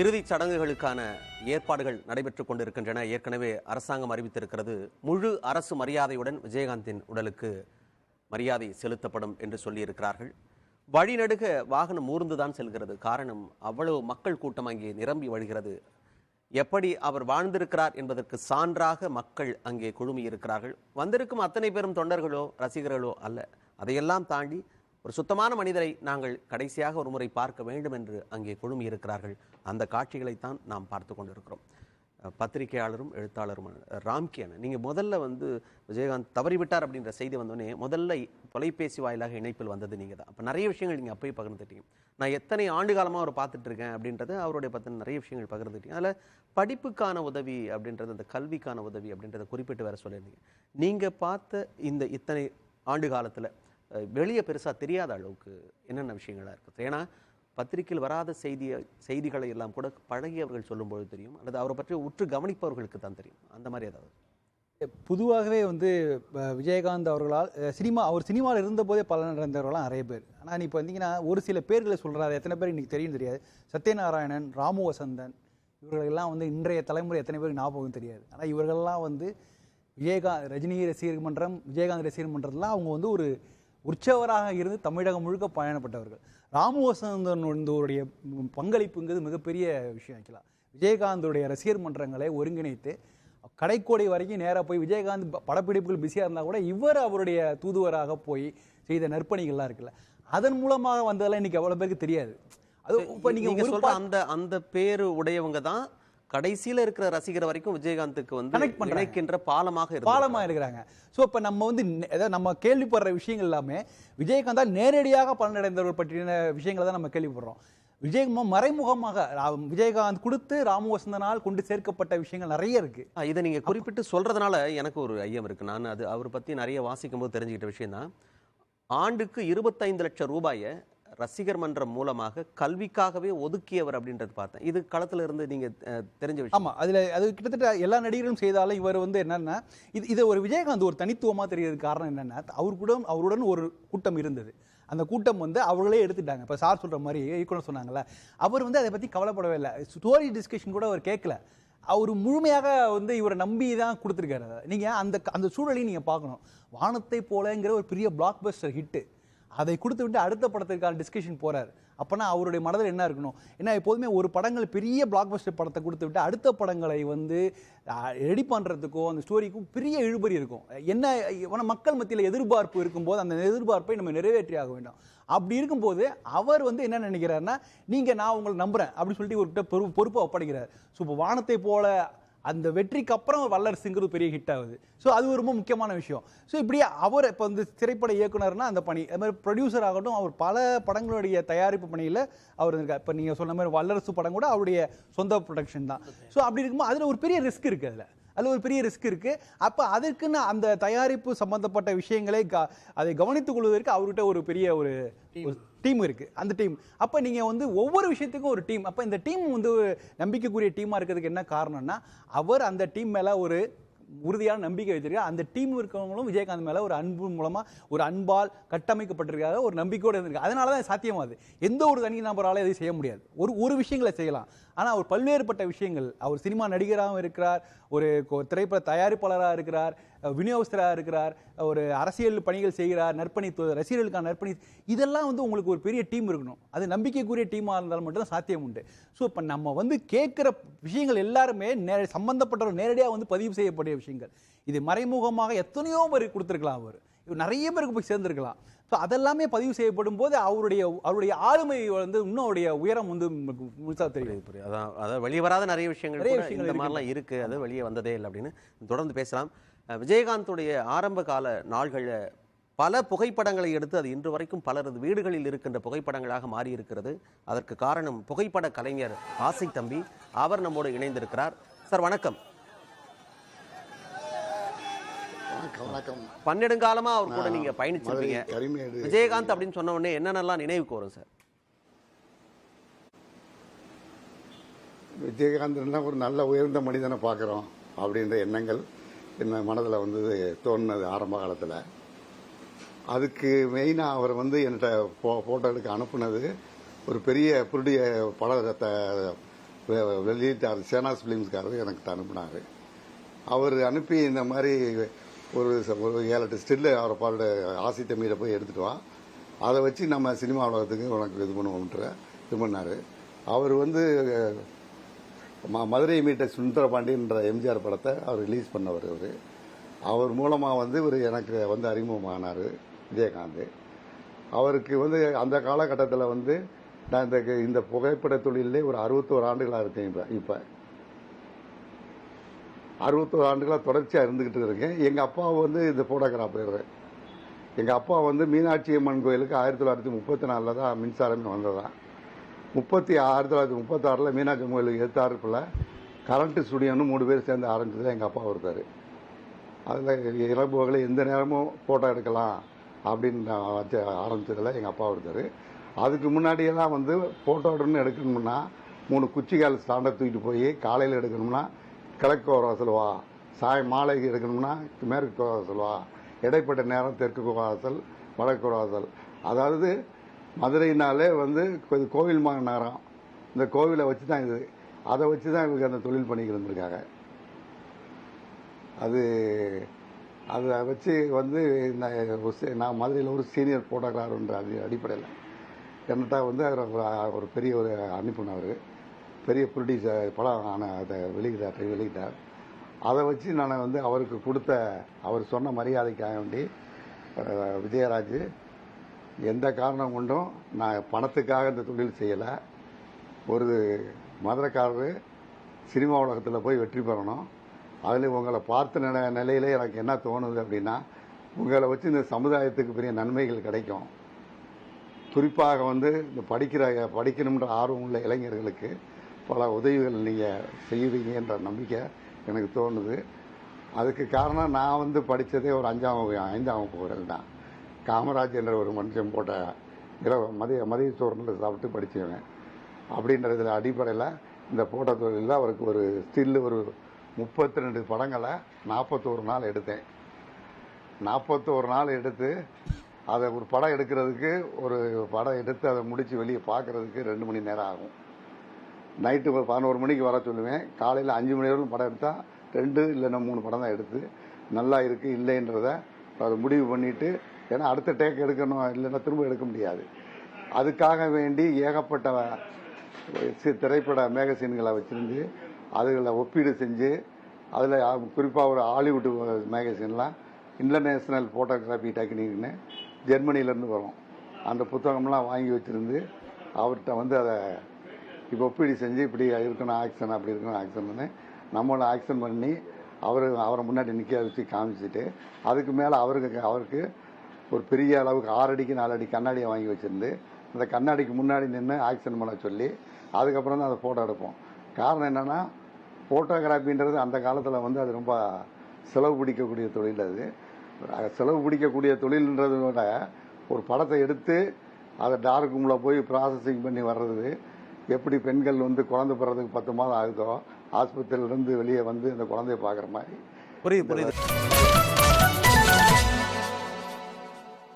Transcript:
இறுதிச் சடங்குகளுக்கான ஏற்பாடுகள் நடைபெற்றுக் கொண்டிருக்கின்றன. ஏற்கனவே அரசாங்கம் அறிவித்திருக்கிறது, முழு அரசு மரியாதையுடன் விஜயகாந்தின் உடலுக்கு மரியாதை செலுத்தப்படும் என்று சொல்லியிருக்கிறார்கள். வழிநடுக வாகனம் ஊர்ந்துதான் செல்கிறது. காரணம், அவ்வளவு மக்கள் கூட்டம் அங்கே நிரம்பி வழிகிறது. எப்படி அவர் வாழ்ந்திருக்கிறார் என்பதற்கு சான்றாக மக்கள் அங்கே குழுமி இருக்கிறார்கள். வந்திருக்கும் அத்தனை பேரும் தொண்டர்களோ ரசிகர்களோ அல்ல. அதையெல்லாம் தாண்டி ஒரு சுத்தமான மனிதரை நாங்கள் கடைசியாக ஒரு முறை பார்க்க வேண்டும் என்று அங்கே குழுமி இருக்கிறார்கள். அந்த காட்சிகளைத்தான் நாம் பார்த்து கொண்டிருக்கிறோம். பத்திரிகையாளரும் எழுத்தாளரும் ராம்கியன், நீங்கள் முதல்ல விஜயகாந்த் தவறிவிட்டார் அப்படின்ற செய்தி வந்தோடனே முதல்ல தொலைபேசி வாயிலாக இணைப்பில் வந்தது நீங்கள் தான். அப்போ நிறைய விஷயங்கள் நீங்கள் அப்போயே பகிர்ந்துட்டீங்க. நான் எத்தனை ஆண்டு காலமாக அவர் பார்த்துட்டு இருக்கேன் அப்படின்றது அவருடைய பற்றின நிறைய விஷயங்கள் பகிர்ந்துட்டீங்க. அதில் படிப்புக்கான உதவி அப்படின்றது, அந்த கல்விக்கான உதவி அப்படின்றத குறிப்பிட்டு வேற சொல்லியிருந்தீங்க. நீங்கள் பார்த்த இந்த இத்தனை ஆண்டு காலத்தில் வெளியே பெருசாக தெரியாத அளவுக்கு என்னென்ன விஷயங்களாக இருக்குது? ஏன்னா பத்திரிகையில் வராத செய்திகளை எல்லாம் கூட பழகியவர்கள் சொல்லும்போது தெரியும், அல்லது அவரை பற்றி உற்று கவனிப்பவர்களுக்கு தான் தெரியும். அந்த மாதிரி ஏதாவது? பொதுவாகவே விஜயகாந்த் அவர்களால் அவர் சினிமாவில் இருந்தபோதே பலன் நடந்தவர்களாம் நிறைய பேர். ஆனால் இப்போ வந்தீங்கன்னா ஒரு சில பேர்களை சொல்கிறாரு, எத்தனை பேர் இன்றைக்கி தெரியும் தெரியாது. சத்யநாராயணன், ராமு வசந்தன், இவர்களெல்லாம் இன்றைய தலைமுறை எத்தனை பேருக்கு ஞாபகம் தெரியாது. ஆனால் இவர்கள்லாம் ரஜினி ரசிகர் மன்றம், விஜயகாந்த் ரசிகர் மன்றத்தில் அவங்க ஒரு உற்சவராக இருந்து தமிழகம் முழுக்க பயணப்பட்டவர்கள். ராமு வசந்தனுடைய பங்களிப்புங்கிறது மிகப்பெரிய விஷயம். ஆக்சுவலாக விஜயகாந்துடைய ரசிகர் மன்றங்களை ஒருங்கிணைத்து கடைக்கோடி வரைக்கும் நேராக போய், விஜயகாந்த் படப்பிடிப்புகள் பிஸியாக இருந்தால் கூட இவர் அவருடைய தூதுவராக போய் செய்த நற்பணிகள்லாம் இருக்குல்ல, அதன் மூலமாக வந்ததெல்லாம் இன்னைக்கு அவ்வளோ பேருக்கு தெரியாது. அது இப்போ நீங்கள் சொல்ற அந்த பேரு உடையவங்க தான் கடைசியில் இருக்கிற ரசிகர் வரைக்கும் விஜயகாந்துக்கு இணைக்கின்ற பாலமாக இருக்கிறாங்க. ஸோ இப்போ நம்ம கேள்விப்படுற விஷயங்கள் எல்லாமே விஜயகாந்தால் நேரடியாக பலனடைந்தவர்கள் பற்றின விஷயங்களை தான் நம்ம கேள்விப்படுறோம். மறைமுகமாக விஜயகாந்த் கொடுத்து ராமு வசந்தனால் கொண்டு சேர்க்கப்பட்ட விஷயங்கள் நிறைய இருக்கு. இதை நீங்க குறிப்பிட்டு சொல்றதுனால எனக்கு ஒரு ஐயம் இருக்கு. நான் அவரை பத்தி நிறைய வாசிக்கும் போது தெரிஞ்சுக்கிட்ட விஷயம் தான், ஆண்டுக்கு 25 லட்சம் ரூபாயை ரசிகர் மன்றம் மூலமாக கல்விக்காகவே ஒதுக்கியவர் அப்படின்றது பார்த்தேன். இது களத்துல இருந்து நீங்க தெரிஞ்ச விஷயம். ஆமா, அது கிட்டத்தட்ட எல்லா நடிகர்களும் செய்தாலும் இவர் என்னன்னா, இது ஒரு விஜயகாந்த் ஒரு தனித்துவமா தெரியறதுக்கு காரணம் என்னன்னா, அவருடன் ஒரு கூட்டம் இருந்தது. அந்த கூட்டம் அவர்களே எடுத்துட்டாங்க. இப்போ சார் சொல்ற மாதிரி ஈக்குவல் சொன்னாங்கல்ல, அவர் அதை பத்தி கவலைப்படவே இல்லை. ஸ்டோரி டிஸ்கஷன் கூட அவர் கேட்கல. அவர் முழுமையாக இவரை நம்பி தான் கொடுத்துருக்காரு. நீங்க அந்த சூழலையும் நீங்க பார்க்கணும். வானத்தை போலங்கிற ஒரு பெரிய பிளாக் பஸ்டர் ஹிட்டு, அதை கொடுத்து விட்டு அடுத்த படத்திற்கான டிஸ்கஷன் போறாரு. அப்போனா அவருடைய மனதில் என்ன இருக்கணும்? ஏன்னா எப்போதுமே ஒரு படங்கள் பெரிய பிளாக் பஸ்டர் படத்தை கொடுத்து விட்டு அடுத்த படங்களை ரெடி பண்ணுறதுக்கோ அந்த ஸ்டோரிக்கும் பெரிய இழுபறி இருக்கும். என்ன மக்கள் மத்தியில் எதிர்பார்ப்பு இருக்கும்போது அந்த எதிர்பார்ப்பை நம்ம நிறைவேற்றி ஆக வேண்டும். அப்படி இருக்கும்போது அவர் என்ன நினைக்கிறாருன்னா, நான் உங்களை நம்புறேன் அப்படின்னு சொல்லிட்டு ஒரு பொறுப்பை ஒப்படைக்கிறார். ஸோ இப்போ வானத்தை போல அந்த வெற்றிக்கு அப்புறம் வல்லரசுங்கிறது பெரிய ஹிட் ஆகுது. ஸோ அது ரொம்ப முக்கியமான விஷயம். ஸோ இப்படியே அவர் இப்போ திரைப்பட இயக்குனர்னா அந்த பணி, அது மாதிரி ப்ரொடியூசர் ஆகட்டும், அவர் பல படங்களுடைய தயாரிப்பு பணியில் அவர் இருக்கார். இப்போ நீங்கள் சொன்ன மாதிரி வல்லரசு படம் கூட அவருடைய சொந்த ப்ரொடக்ஷன் தான். ஸோ அப்படி இருக்கும்போது அதில் ஒரு பெரிய ரிஸ்க் இருக்குது. அதில் ஒரு பெரிய ரிஸ்க் இருக்குது. அப்போ அதுக்குன்னு அந்த தயாரிப்பு சம்பந்தப்பட்ட விஷயங்களை அதை கவனித்துக் கொள்வதற்கு அவர்கிட்ட ஒரு பெரிய ஒரு டீம் இருக்கு. அந்த டீம் அப்போ நீங்கள் ஒவ்வொரு விஷயத்துக்கும் ஒரு டீம். அப்போ இந்த டீம் நம்பிக்கைக்குரிய டீமாக இருக்கிறதுக்கு என்ன காரணம்னா, அவர் அந்த டீம் மேலே ஒரு உறுதியான நம்பிக்கை வைத்திருக்காரு. அந்த டீம் இருக்கிறவங்களும் விஜயகாந்த் மேலே ஒரு அன்பு மூலமாக ஒரு அன்பால் கட்டமைக்கப்பட்டிருக்காங்க, ஒரு நம்பிக்கையோடு இருந்திருக்கு. அதனால தான் சாத்தியமாகுது. எந்த ஒரு தனி நபரால் எதையும் செய்ய முடியாது. ஒரு விஷயங்களை செய்யலாம், ஆனால் அவர் பல்வேறுபட்ட விஷயங்கள். அவர் சினிமா நடிகராகவும் இருக்கிறார், ஒரு திரைப்பட தயாரிப்பாளராக இருக்கிறார், விநியோகஸ்தராக இருக்கிறார், ஒரு அரசியல் பணிகள் செய்கிறார், ரசிகர்களுக்கான நற்பணி. இதெல்லாம் உங்களுக்கு ஒரு பெரிய டீம் இருக்கணும். அது நம்பிக்கைக்குரிய டீமாக இருந்தாலும் மட்டும்தான் சாத்தியம் உண்டு. ஸோ இப்போ நம்ம கேட்குற விஷயங்கள் எல்லாருமே சம்பந்தப்பட்டவர் நேரடியாக பதிவு செய்யப்பட்ட விஷயங்கள். இது மறைமுகமாக எத்தனையோ பேருக்கு கொடுத்துருக்கலாம், அவர் நிறைய பேருக்கு போய் சேர்ந்துருக்கலாம். ஸோ அதெல்லாமே பதிவு செய்யப்படும் போது அவருடைய ஆளுமை இன்னும் அவருடைய உயரம் முழுசாக தெரியுது. அதான் வெளியே வராத நிறைய விஷயங்கள் இந்த மாதிரிலாம் இருக்கு. அது வெளியே வந்ததே இல்லை அப்படின்னு தொடர்ந்து பேசலாம். விஜயகாந்துடைய ஆரம்ப கால நாள்களில் பல புகைப்படங்களை எடுத்து அது இன்று வரைக்கும் பலரது வீடுகளில் இருக்கின்ற புகைப்படங்களாக மாறி இருக்கிறது. அதற்கு காரணம் புகைப்பட கலைஞர் ஆசை தம்பி. அவர் நம்மோடு இணைந்திருக்கிறார். சார் வணக்கம். வணக்கம். பன்னெடுங்காலமா அவர் கூட நீங்க பயணிச்சிருப்பீங்க. விஜயகாந்த் அப்படின்னு சொன்ன உடனே என்னென்னலாம் நினைவுக்கு வரும் சார்? விஜயகாந்த்னா ஒரு நல்ல உயர்ந்த மனிதனை பார்க்குறோம் அப்படின்ற எண்ணங்கள் என்ன மனதில் தோணுனது ஆரம்ப காலத்தில். அதுக்கு மெயினாக அவர் என்கிட்ட ஃபோட்டோ எடுக்க அனுப்புனது ஒரு பெரிய புருடைய வெளியிட்டார். சேனாஸ் ஃபிலிம்ஸ்காரர் எனக்கு அனுப்பினார். அவர் அனுப்பி இந்த மாதிரி ஒரு 7-8 ஸ்டில்லு அவரை பாட ஆசி தமிழை போய் எடுத்துட்டு வா, அதை வச்சு நம்ம சினிமா உலகத்துக்கு உனக்கு இது பண்ணுவோம்ன்ற இது பண்ணார். அவர் வந்து மதுரை மீட்ட சுந்தரபாண்டியன்ற எம்ஜிஆர் படத்தை அவர் ரிலீஸ் பண்ணவர். அவர் மூலமாக வந்து இவர் எனக்கு வந்து அறிமுகமானார் விஜயகாந்த். அவருக்கு வந்து அந்த காலகட்டத்தில் வந்து நான் இந்த புகைப்பட தொழிலே ஒரு 61 ஆண்டுகளாக இருக்கேன். இப்போ 61 ஆண்டுகளாக தொடர்ச்சியாக இருந்துகிட்டு இருக்கேன். எங்கள் அப்பா வந்து இந்த போட்டோகிராஃபர். எங்கள் அப்பா வந்து மீனாட்சி அம்மன் கோயிலுக்கு 1934 தான் மின்சாரமே வந்ததான். 1936 மீனாட்சி அம்மன் கோயிலுக்கு எதிர்த்தாப்புல கரண்ட் ஸ்டுடியோன்னு 3 பேர் சேர்ந்து ஆரம்பிச்சது எங்கள் அப்பா ஒருத்தர். அதில் இரவுகளை எந்த நேரமும் ஃபோட்டோ எடுக்கலாம் அப்படின்னு ஆரம்பிச்சதில் எங்கள் அப்பா ஒருத்தர். அதுக்கு முன்னாடியெல்லாம் வந்து ஃபோட்டோ எடுக்கணும்னா 3 குச்சிக்கால் ஸ்டாண்டை தூக்கிட்டு போய் காலையில் எடுக்கணும்னா கிழக்கு வாசல் வா, மாலைக்கு எடுக்கணும்னா மேற்கு வாசல் வா, இடைப்பட்ட நேரம் தெற்கு வாசல், வடக்கு வாசல். அதாவது மதுரைனாலே வந்து கோவில் நகரம். இந்த கோவிலை வச்சு தான் இது, அதை வச்சு தான் இவங்க அந்த தொழில் பண்ணிக்கிட்டு இருந்திருக்காங்க. அதை வச்சு வந்து நான் மதுரையில் ஒரு சீனியர் போட்டோகிராஃபர்ன்ற அடிப்படையில் என்னட்டா வந்து ஒரு பெரிய ஒரு அனுப்பினவர், பெரிய ப்ரொடியூசர் படம் அதை வெளியிட்டார். அதை வச்சு நான் வந்து அவருக்கு கொடுத்த அவர் சொன்ன மரியாதைக்காக வேண்டி விஜயராஜ் எந்த காரணம் கொண்டும் நான் பணத்துக்காக இந்த தொழில் செய்யலை. ஒரு மதுரைக்காரர் சினிமா உலகத்தில் போய் வெற்றி பெறணும். அதில் உங்களை பார்த்த நிலையிலே எனக்கு என்ன தோணுது அப்படின்னா, உங்களை வச்சு இந்த சமுதாயத்துக்கு பெரிய நன்மைகள் கிடைக்கும். குறிப்பாக வந்து இந்த படிக்கணுன்ற ஆர்வம் உள்ள இளைஞர்களுக்கு பல உதவிகள் நீங்கள் செய்வீங்கன்ற நம்பிக்கை எனக்கு தோணுது. அதுக்கு காரணம் நான் வந்து படித்ததே ஒரு 5ஆம் வகுப்பு தான். காமராஜ் என்ற ஒரு மனுஷன் போட்ட மதிய சோறுல சாப்பிட்டு படித்தவன். அப்படின்றதுல அடிப்படையில் இந்த போட்டோ தொழிலில் அவருக்கு ஒரு ஸ்டில்லு ஒரு 32 படங்களை 41 நாள் எடுத்தேன். 41 நாள் எடுத்து அதை ஒரு படம் எடுக்கிறதுக்கு ஒரு படம் எடுத்து அதை முடித்து வெளியே பார்க்குறதுக்கு 2 மணி நேரம் ஆகும். நைட்டு 11 மணிக்கு வர சொல்லுவேன். காலையில் 5 மணி வரைக்கும் படம் எடுத்தால் 2 இல்லைன்னா 3 படம் தான் எடுத்து நல்லா இருக்குது இல்லைன்றதை அதை முடிவு பண்ணிவிட்டு, ஏன்னா அடுத்த டேக் எடுக்கணும், இல்லைன்னா திரும்ப எடுக்க முடியாது. அதுக்காக வேண்டி ஏகப்பட்ட திரைப்பட மேகசின்களை வச்சுருந்து அதுகளை ஒப்பீடு செஞ்சு, அதில் குறிப்பாக ஒரு ஹாலிவுட் மேகசின்லாம் இன்டர்நேஷ்னல் ஃபோட்டோகிராஃபி டெக்னிக்னு ஜெர்மனிலேருந்து வரும். அந்த புத்தகம்லாம் வாங்கி வச்சுருந்து அவர்கிட்ட வந்து அதை இப்போ ஒப்பீடு செஞ்சு இப்படி இருக்கணும் ஆக்ஷன், அப்படி இருக்கணும் ஆக்ஷன்னு நம்மளும் ஆக்ஷன் பண்ணி அவரை முன்னாடி நிற்க வச்சு காமிச்சிட்டு, அதுக்கு மேலே அவருக்கு ஒரு பெரிய அளவுக்கு 6 அடிக்கு 4 அடி கண்ணாடியை வாங்கி வச்சுருந்து அந்த கண்ணாடிக்கு முன்னாடி நின்று ஆக்ஷன் பண்ண சொல்லி அதுக்கப்புறம் தான் அதை ஃபோட்டோ எடுப்போம். காரணம் என்னென்னா, ஃபோட்டோகிராஃபின்றது அந்த காலத்தில் வந்து அது ரொம்ப செலவு பிடிக்கக்கூடிய தொழில். அது செலவு பிடிக்கக்கூடிய தொழில்ன்றதை விட ஒரு படத்தை எடுத்து அதை டார்க் ரூமில் போய் ப்ராசஸிங் பண்ணி வர்றது, எப்படி பெண்கள் வந்து குழந்தை பிறதுக்கு 10 மாதம் ஆகுதோ ஆஸ்பத்திரியிலேருந்து வெளியே வந்து அந்த குழந்தைய பார்க்குற மாதிரி. புரியுது.